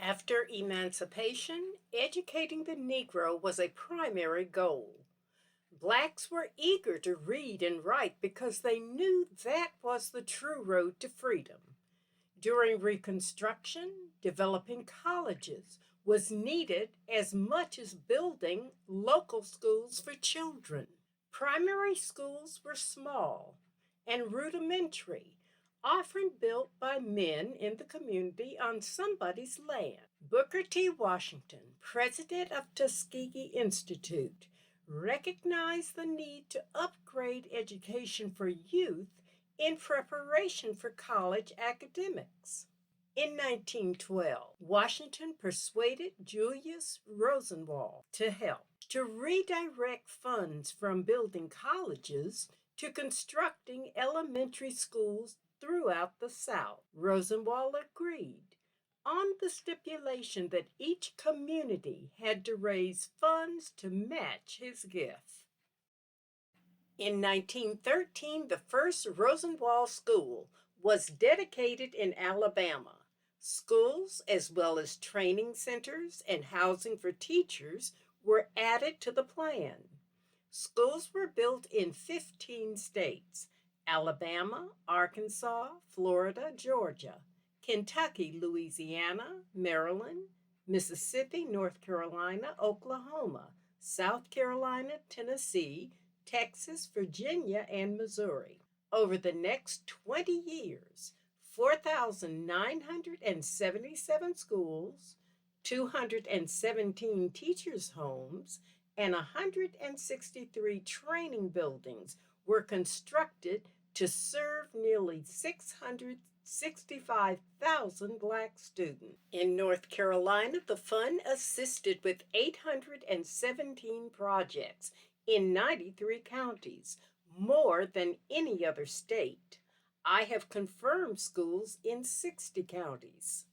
After emancipation, educating the Negro was a primary goal. Blacks were eager to read and write because they knew that was the true road to freedom. During Reconstruction, developing colleges was needed as much as building local schools for children. Primary schools were small and rudimentary, often built by men in the community on somebody's land. Booker T. Washington, president of Tuskegee Institute, recognized the need to upgrade education for youth in preparation for college academics. In 1912, Washington persuaded Julius Rosenwald to help to redirect funds from building colleges to constructing elementary schools throughout the South. Rosenwald agreed on the stipulation that each community had to raise funds to match his gift. In 1913, the first Rosenwald School was dedicated in Alabama. Schools, as well as training centers and housing for teachers, were added to the plan. Schools were built in 15 states: Alabama, Arkansas, Florida, Georgia, Kentucky, Louisiana, Maryland, Mississippi, North Carolina, Oklahoma, South Carolina, Tennessee, Texas, Virginia, and Missouri. Over the next 20 years, 4,977 schools, 217 teachers' homes, and 163 training buildings were constructed to serve nearly 665,000 Black students. In North Carolina, the fund assisted with 817 projects in 93 counties, more than any other state. I have confirmed schools in 60 counties.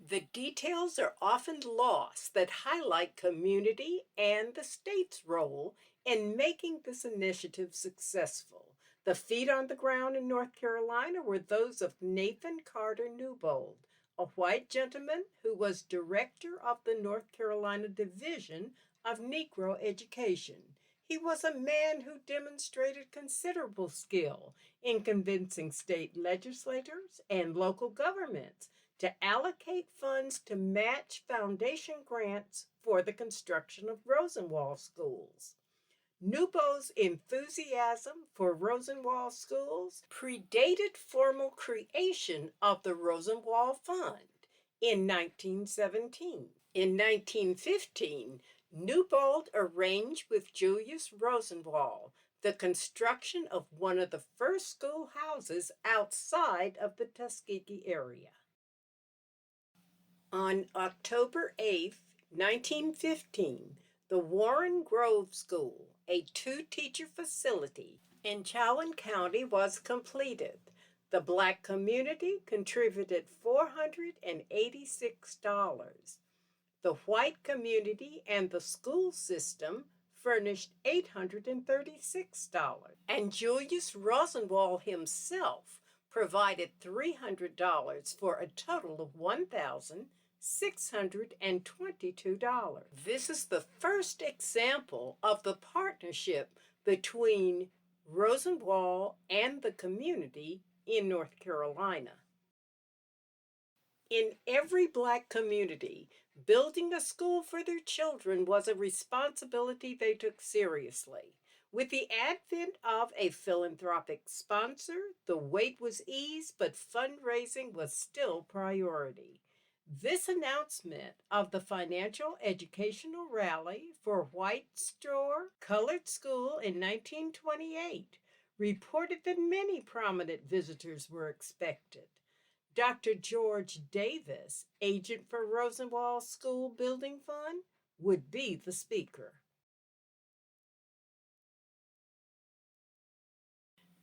The details are often lost that highlight community and the state's role in making this initiative successful. The feet on the ground in North Carolina were those of Nathan Carter Newbold, a white gentleman who was director of the North Carolina Division of Negro Education. He was a man who demonstrated considerable skill in convincing state legislators and local governments to allocate funds to match foundation grants for the construction of Rosenwald schools. Newbold's enthusiasm for Rosenwald schools predated formal creation of the Rosenwald Fund in 1917. In 1915, Newbold arranged with Julius Rosenwald the construction of one of the first schoolhouses outside of the Tuskegee area. On October 8, 1915, the Warren Grove School, a two-teacher facility in Chowan County, was completed. The Black community contributed $486. The white community and the school system furnished $836. And Julius Rosenwald himself provided $300 for a total of $1,622. This is the first example of the partnership between Rosenwald and the community in North Carolina. In every Black community, building a school for their children was a responsibility they took seriously. With the advent of a philanthropic sponsor, the weight was eased, but fundraising was still priority. This announcement of the financial educational rally for White Store Colored School in 1928 reported that many prominent visitors were expected. Dr. George Davis, agent for Rosenwald School Building Fund, would be the speaker.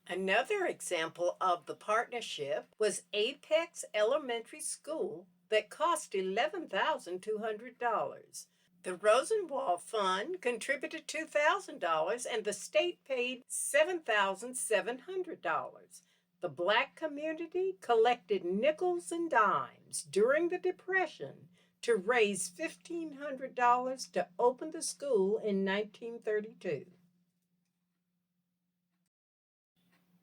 Another example of the partnership was Apex Elementary School that cost $11,200. The Rosenwald Fund contributed $2,000 and the state paid $7,700. The black community collected nickels and dimes during the Depression to raise $1,500 to open the school in 1932.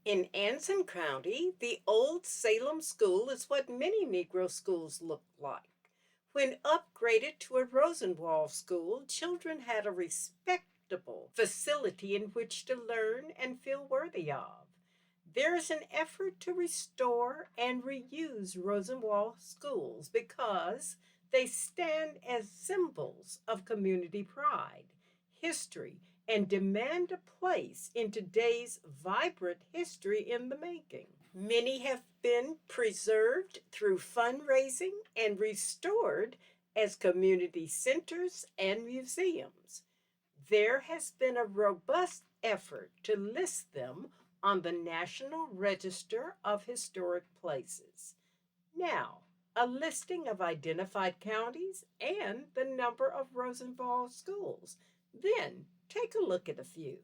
In Anson County, the old Salem School is what many Negro schools looked like. When upgraded to a Rosenwald school, children had a respectable facility in which to learn and feel worthy of. There is an effort to restore and reuse Rosenwald schools because they stand as symbols of community pride, history, and demand a place in today's vibrant history in the making. Many have been preserved through fundraising and restored as community centers and museums. There has been a robust effort to list them on the National Register of Historic Places. Now, a listing of identified counties and the number of Rosenwald schools. Then, take a look at a few.